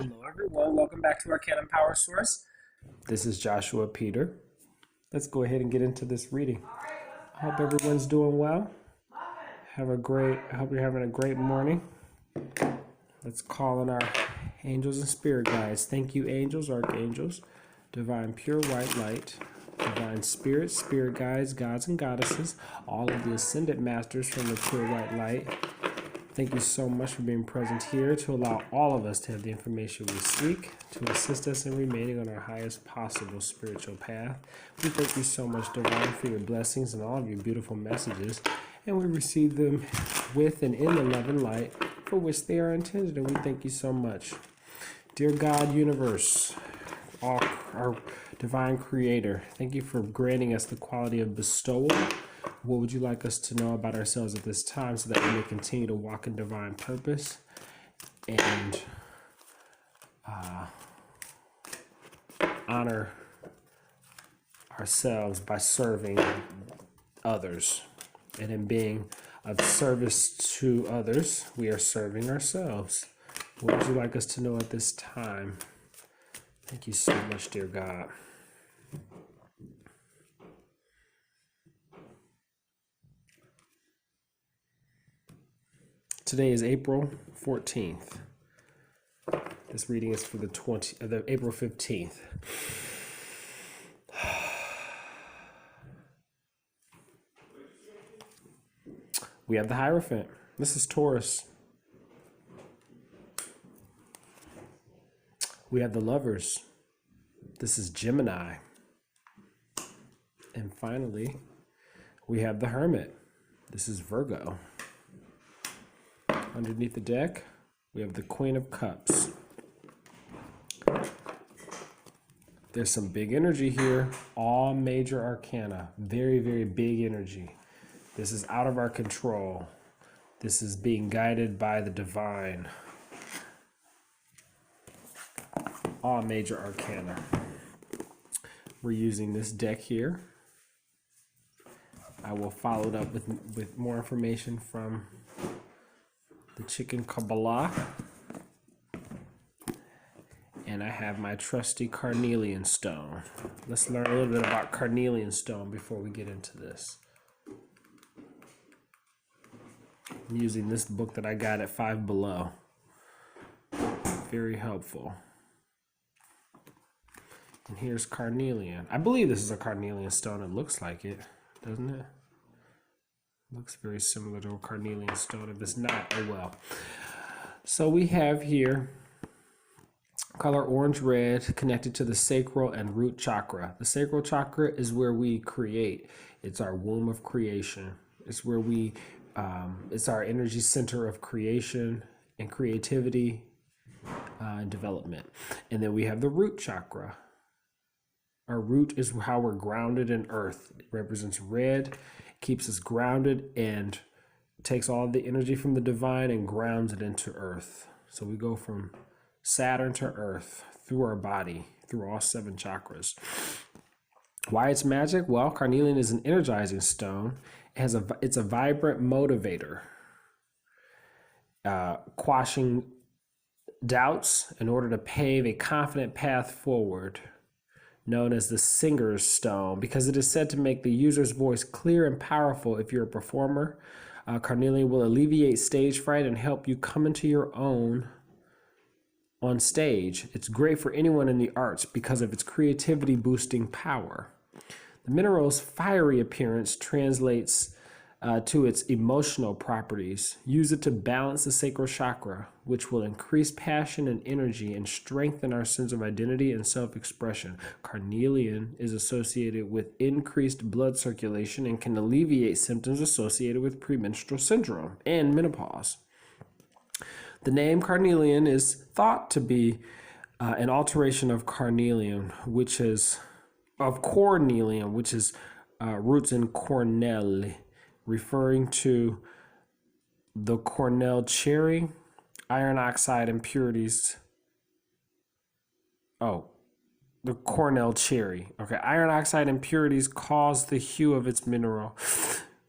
Hello everyone, welcome back to Arcanum Power Source. This is Joshua Peter. Let's go ahead and get into this reading. I hope everyone's doing well. I hope you're having a great morning. Let's call on our angels and spirit guides. Thank you, angels, archangels, divine pure white light, divine spirits, spirit guides, gods and goddesses, all of the ascended masters from the pure white light. Thank you so much for being present here to allow all of us to have the information we seek to assist us in remaining on our highest possible spiritual path. We thank you so much, Divine, for your blessings and all of your beautiful messages, and we receive them with and in the love and light for which they are intended, and we thank you so much. Dear God, universe, our divine creator, thank you for granting us the quality of bestowal. What would you like us to know about ourselves at this time so that we may continue to walk in divine purpose and honor ourselves by serving others? And in being of service to others, we are serving ourselves. What would you like us to know at this time? Thank you so much, dear God. Today is April 14th. This reading is for the April 15th. We have the Hierophant. This is Taurus. We have the Lovers. This is Gemini. And finally, we have the Hermit. This is Virgo. Underneath the deck, we have the Queen of Cups. There's some big energy here. All major arcana. Very, very big energy. This is out of our control. This is being guided by the divine. All major arcana. We're using this deck here. I will follow it up with more information from the Chicken Kabbalah, and I have my trusty carnelian stone. Let's learn a little bit about carnelian stone before we get into this. I'm using this book that I got at Five Below. Very helpful. And here's carnelian. I believe this is a carnelian stone. It looks like it, doesn't it? Looks very similar to a carnelian stone. If it's not, oh well. So we have here color orange-red connected to the sacral and root chakra. The sacral chakra is where we create. It's our womb of creation. It's where it's our energy center of creation and creativity and development. And then we have the root chakra. Our root is how we're grounded in earth. It represents red, keeps us grounded, and takes all the energy from the divine and grounds it into earth. So we go from Saturn to earth through our body, through all 7 chakras. Why it's magic? Well, carnelian is an energizing stone. It's a vibrant motivator, quashing doubts in order to pave a confident path forward, known as the singer's stone, because it is said to make the user's voice clear and powerful. If you're a performer, carnelian will alleviate stage fright and help you come into your own on stage. It's great for anyone in the arts because of its creativity boosting power. The mineral's fiery appearance translates to its emotional properties. Use it to balance the sacral chakra, which will increase passion and energy and strengthen our sense of identity and self-expression. Carnelian is associated with increased blood circulation and can alleviate symptoms associated with premenstrual syndrome and menopause. The name carnelian is thought to be an alteration of carnelian, which is cornelian, which is roots in cornel, referring to the cornel cherry, iron oxide impurities. Oh, the cornel cherry. Okay, iron oxide impurities cause the hue of its mineral.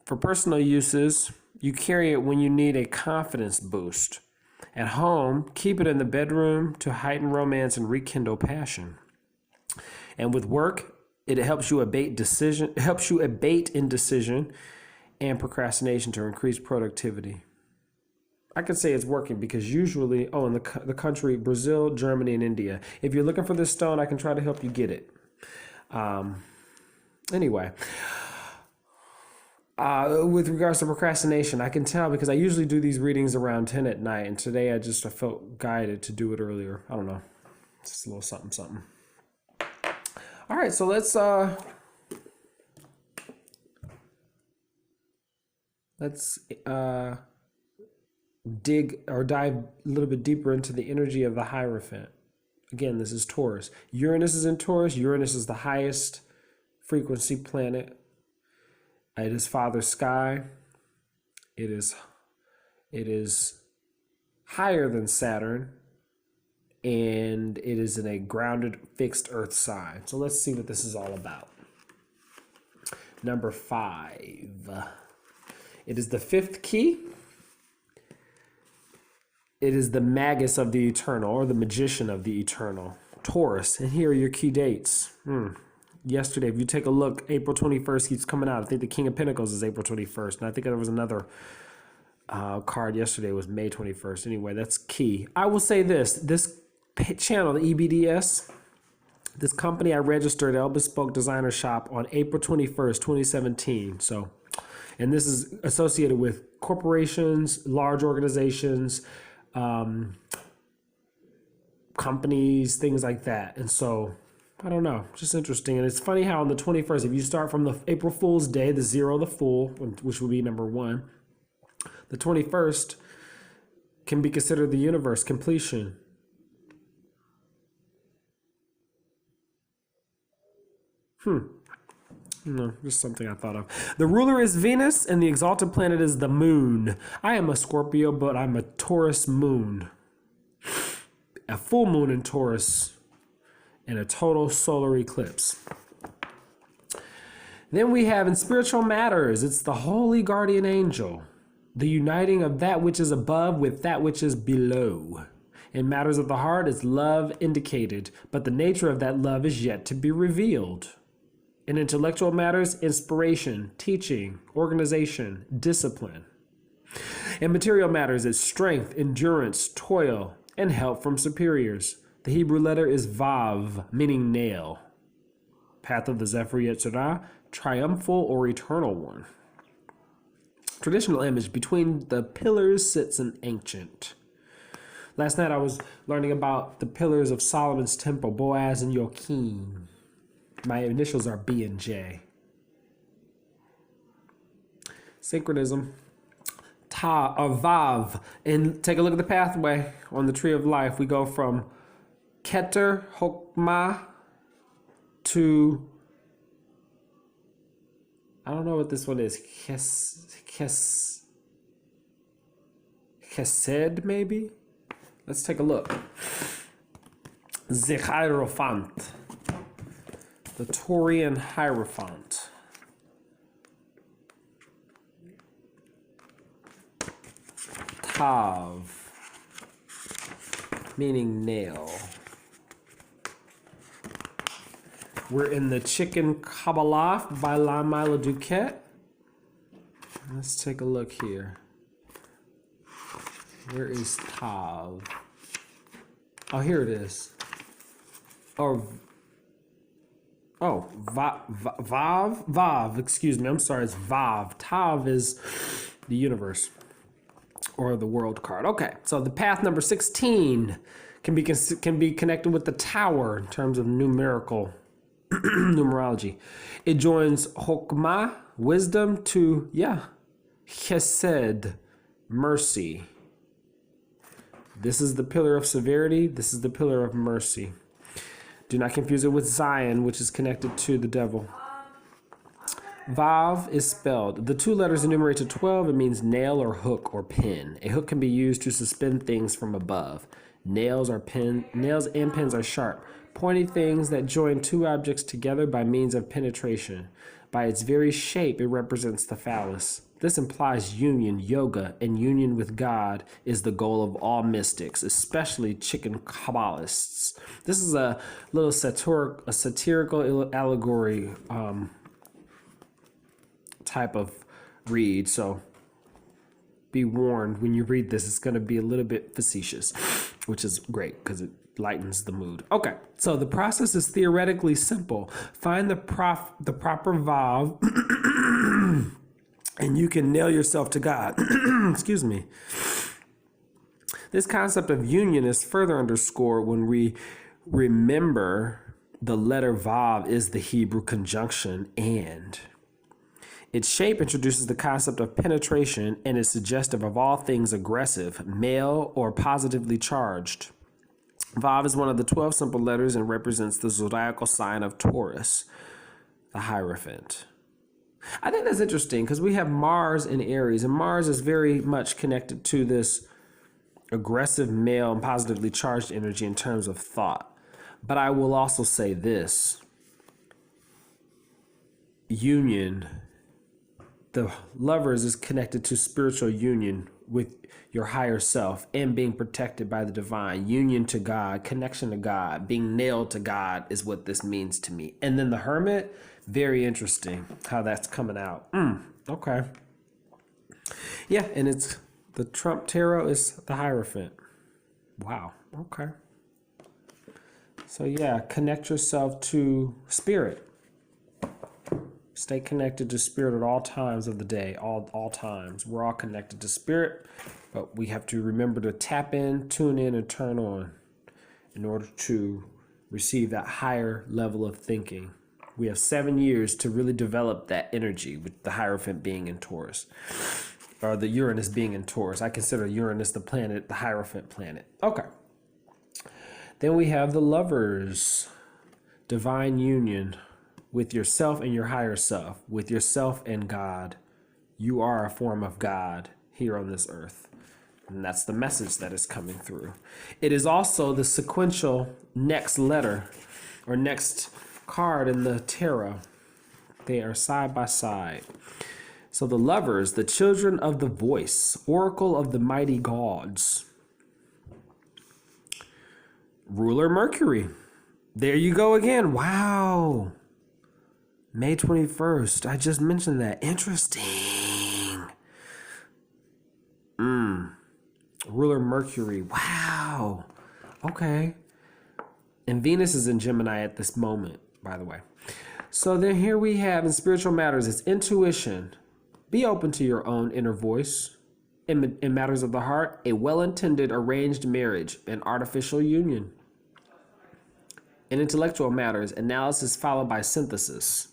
For personal uses, you carry it when you need a confidence boost. At home, keep it in the bedroom to heighten romance and rekindle passion. And with work, it helps you abate indecision and procrastination to increase productivity. I could say it's working because usually, in the country, Brazil, Germany, and India. If you're looking for this stone, I can try to help you get it. Anyway, with regards to procrastination, I can tell because I usually do these readings around 10 at night, and today I felt guided to do it earlier. I don't know. It's just a little something, something. All right, so let's dig or dive a little bit deeper into the energy of the Hierophant. Again, this is Taurus. Uranus is in Taurus. Uranus is the highest frequency planet. It is Father Sky. It is higher than Saturn, and it is in a grounded, fixed Earth sign. So let's see what this is all about. Number 5. It is the 5th key. It is the Magus of the Eternal, or the Magician of the Eternal, Taurus. And here are your key dates. Yesterday, if you take a look, April 21st keeps coming out. I think the King of Pentacles is April 21st. And I think there was another card yesterday was May 21st. Anyway, that's key. I will say this channel, the EBDS, this company I registered at El Bespoke Designer Shop on April 21st, 2017. And this is associated with corporations, large organizations, companies, things like that. And so, I don't know, just interesting. And it's funny how on the 21st, if you start from the April Fool's Day, the 0, the Fool, which would be number 1, the 21st can be considered the universe completion. No, just something I thought of. The ruler is Venus, and the exalted planet is the moon. I am a Scorpio, but I'm a Taurus moon. A full moon in Taurus and a total solar eclipse. Then we have in spiritual matters, it's the holy guardian angel, the uniting of that which is above with that which is below. In matters of the heart, it's love indicated, but the nature of that love is yet to be revealed. In intellectual matters, inspiration, teaching, organization, discipline. In material matters, it's strength, endurance, toil, and help from superiors. The Hebrew letter is Vav, meaning nail. Path of the Zephyr Yetzirah, triumphal or eternal one. Traditional image, between the pillars sits an ancient. Last night I was learning about the pillars of Solomon's temple, Boaz and Joachim. My initials are B and J. Synchronism. Ta or Vav. And take a look at the pathway on the tree of life. We go from Keter, Hokmah to, I don't know what this one is. Chesed, maybe? Let's take a look. The HIEROPHANT. The Taurian Hierophant. Tav, meaning nail. We're in the Chicken Kabbalah by La Mila Duquette. Let's take a look here. Where is Tav? Oh, here it is. Vav, excuse me, I'm sorry, it's Vav. Tav is the universe or the world card. Okay, so the path number 16 can be connected with the tower in terms of numerical numerology. It joins Hokmah, wisdom, to Chesed, mercy. This is the pillar of severity. This is the pillar of mercy. Do not confuse it with Zion, which is connected to the devil. Vav is spelled. The 2 letters enumerate to 12. It means nail or hook or pin. A hook can be used to suspend things from above. Nails and pins are sharp, pointy things that join 2 objects together by means of penetration. By its very shape, it represents the phallus. This implies union, yoga, and union with God is the goal of all mystics, especially chicken Kabbalists. This is a little satirical allegory type of read, so be warned when you read this, it's going to be a little bit facetious, which is great because it lightens the mood. Okay, so the process is theoretically simple. Find the proper valve and you can nail yourself to God. Excuse me. This concept of union is further underscored when we remember the letter vav is the Hebrew conjunction and. Its shape introduces the concept of penetration and is suggestive of all things aggressive, male, or positively charged. Vav is one of the 12 simple letters and represents the zodiacal sign of Taurus, the Hierophant. I think that's interesting because we have Mars in Aries, and Mars is very much connected to this aggressive, male, and positively charged energy in terms of thought. But I will also say this. Union. The Lovers is connected to spiritual union with your higher self and being protected by the divine. Union to God, connection to God, being nailed to God is what this means to me. And then the Hermit, very interesting how that's coming out. Okay. Yeah, and it's the Trump tarot is the Hierophant. Wow. Okay. So yeah, connect yourself to spirit. Stay connected to spirit at all times of the day, all times. We're all connected to spirit, but we have to remember to tap in, tune in, and turn on in order to receive that higher level of thinking. We have 7 years to really develop that energy with the Hierophant being in Taurus, or the Uranus being in Taurus. I consider Uranus the planet, the Hierophant planet. Okay. Then we have the Lovers, divine union with yourself and your higher self, with yourself and God. You are a form of God here on this earth. And that's the message that is coming through. It is also the sequential next letter or next card in the tarot. They are side by side. So the Lovers, the children of the voice, oracle of the mighty gods. Ruler Mercury. There you go again. Wow. May 21st. I just mentioned that. Interesting. Ruler Mercury. Wow. Okay. And Venus is in Gemini at this moment, by the way. So then here we have in spiritual matters, it's intuition. Be open to your own inner voice. In matters of the heart, a well-intended arranged marriage, an artificial union. In intellectual matters, analysis followed by synthesis.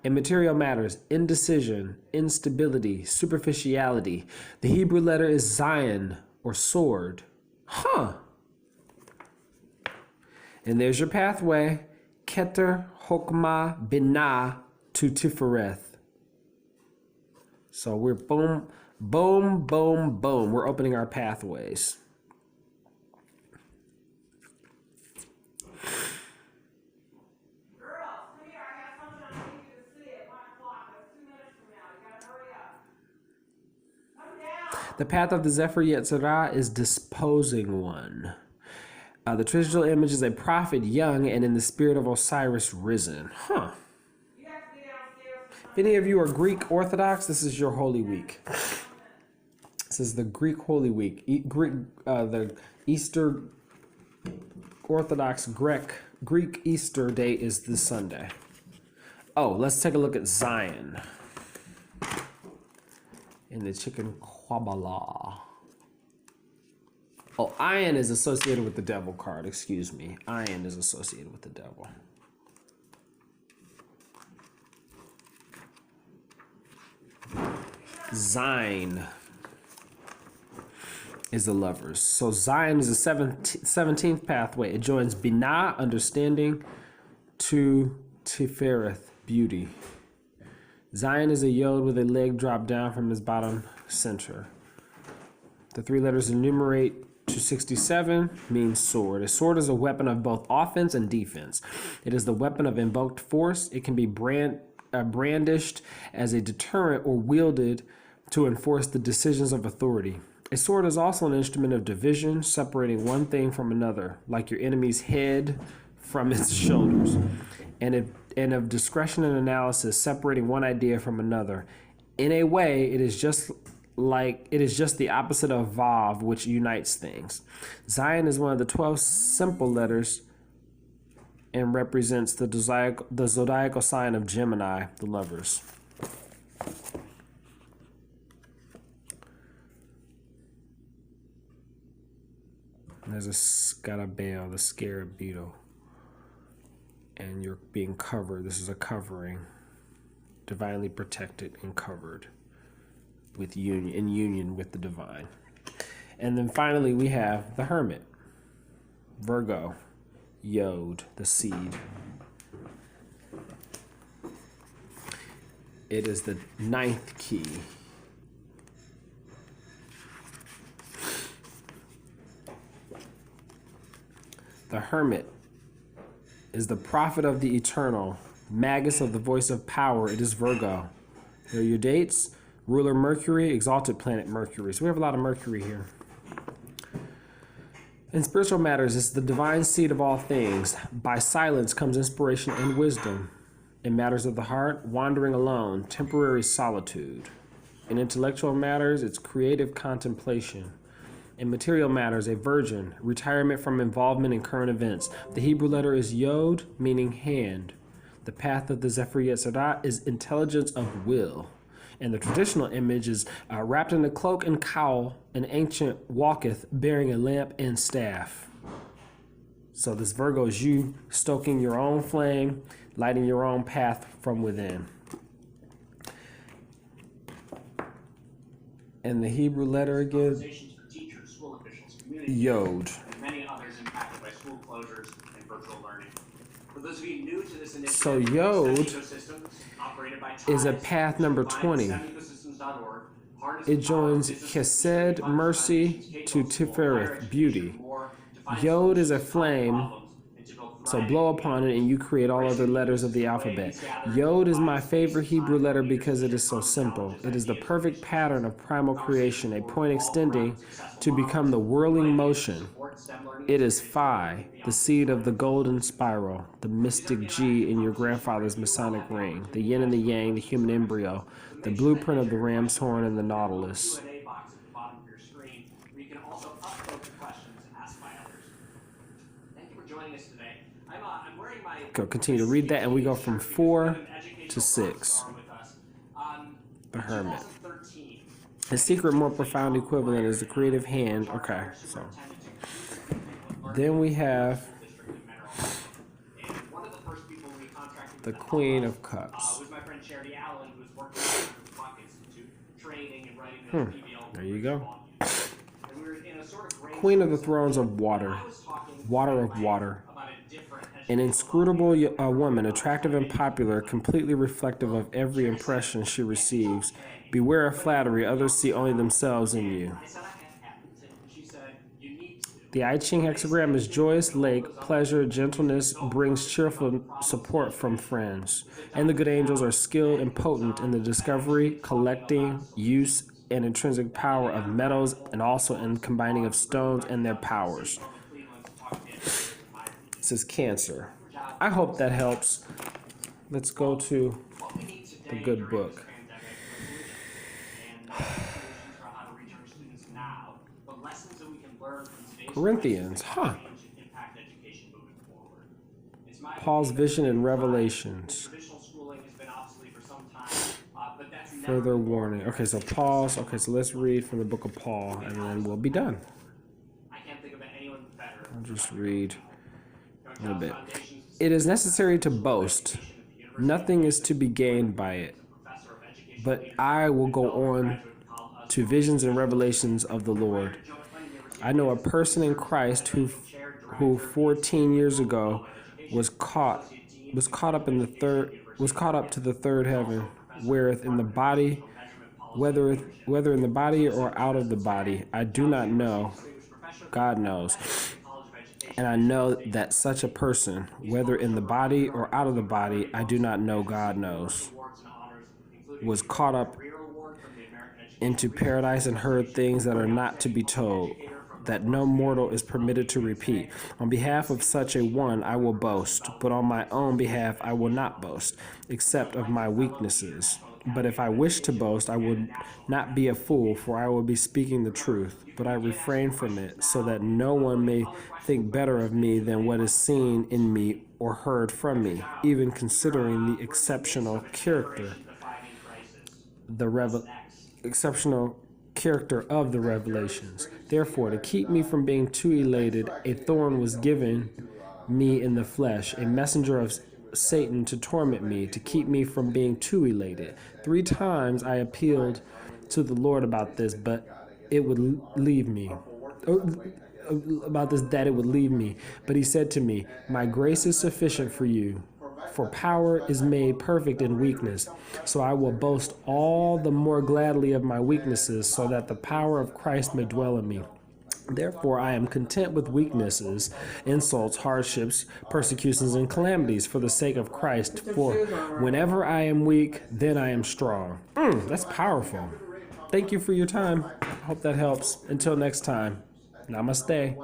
In material matters, indecision, instability, superficiality. The Hebrew letter is Zion or sword. Huh. And there's your pathway. Keter, Chokmah, Binah to Tifereth. So we're boom, boom, boom, boom. We're opening our pathways. The path of the Zephyr Yetzirah is disposing one. The traditional image is a prophet young and in the spirit of Osiris risen. Huh. If any of you are Greek Orthodox, this is your Holy Week. This is the Greek Holy Week. The Easter Orthodox Greek Easter day is this Sunday. Oh, let's take a look at Zion in the chicken Kabbalah. Oh, Iron is associated with the devil card. Excuse me. Iron is associated with the devil. Zion is the Lovers. So Zion is the 17th pathway. It joins Binah, understanding, to Tifereth, beauty. Zion is a yod with a leg dropped down from his bottom center. The 3 letters enumerate to 67 means sword. A sword is a weapon of both offense and defense. It is the weapon of invoked force. It can be brandished as a deterrent or wielded to enforce the decisions of authority. A sword is also an instrument of division, separating one thing from another, like your enemy's head from its shoulders, and of discretion and analysis, separating one idea from another. In a way, it is just the opposite of Vav, which unites things. Zion is one of the 12 simple letters and represents the zodiacal sign of Gemini, the lovers. And there's a scarabeo, the scarab beetle. And you're being covered. This is a covering, divinely protected and covered with union with the divine. And then finally we have the Hermit, Virgo, Yod, the seed. It is the 9th key. The Hermit is the prophet of the eternal, magus of the voice of power. It is Virgo. Here are your dates. Ruler Mercury, exalted planet Mercury. So we have a lot of Mercury here. In spiritual matters, it's the divine seed of all things. By silence comes inspiration and wisdom. In matters of the heart, wandering alone, temporary solitude. In intellectual matters, it's creative contemplation. In material matters, a virgin, retirement from involvement in current events. The Hebrew letter is Yod, meaning hand. The path of the Zephyr Yetzirah is intelligence of will. And the traditional image is wrapped in a cloak and cowl, an ancient walketh, bearing a lamp and staff. So this Virgo is you stoking your own flame, lighting your own path from within. And the Hebrew letter again, Yod. Many others impacted by school closures and virtual learning. For those of you new to this initiative, so Yod is a path number 20. It joins Chesed, mercy, to Tifereth, beauty. Yod is a flame, so blow upon it and you create all other letters of the alphabet. Yod is my favorite Hebrew letter because it is so simple. It is the perfect pattern of primal creation, a point extending to become the whirling motion. It is Phi, the seed of the golden spiral, the mystic G in your grandfather's Masonic ring, the yin and the yang, the human embryo, the blueprint of the ram's horn and the nautilus. Go continue to read that, and we go from 4 to 6. The Hermit. The secret, more profound equivalent is the creative hand. Okay, so then we have the Queen of Cups. There you go. Queen of the Thrones of Water. Water of water. An inscrutable woman, attractive and popular, completely reflective of every impression she receives. Beware of flattery, others see only themselves in you. The I Ching hexagram is joyous, lake, pleasure, gentleness, brings cheerful support from friends. And the good angels are skilled and potent in the discovery, collecting, use, and intrinsic power of metals, and also in combining of stones and their powers. This is Cancer. I hope that helps. Let's go to the good book. Corinthians, Paul's vision and revelations. Further warning. Okay, so Paul's. Okay, so let's read from the book of Paul, and then we'll be done. I'll just read a little bit. It is necessary to boast. Nothing is to be gained by it. But I will go on to visions and revelations of the Lord. I know a person in Christ who 14 years ago was caught up to the third heaven, whether in the body or out of the body, I do not know. God knows. And I know that such a person, whether in the body or out of the body, I do not know, God knows. was caught up into paradise and heard things that are not to be told, that no mortal is permitted to repeat. On behalf of such a one I will boast, but on my own behalf I will not boast, except of my weaknesses. But if I wish to boast, I would not be a fool, for I will be speaking the truth. But I refrain from it, so that no one may think better of me than what is seen in me or heard from me, even considering the exceptional character of the revelations. Therefore, to keep me from being too elated, a thorn was given me in the flesh, a messenger of Satan to torment me, to keep me from being too elated. 3 times I appealed to the Lord about this, but it would leave me. That it would leave me. But he said to me, my grace is sufficient for you, for power is made perfect in weakness. So I will boast all the more gladly of my weaknesses, so that the power of Christ may dwell in me. Therefore, I am content with weaknesses, insults, hardships, persecutions, and calamities for the sake of Christ. For whenever I am weak, then I am strong. That's powerful. Thank you for your time. I hope that helps. Until next time, namaste.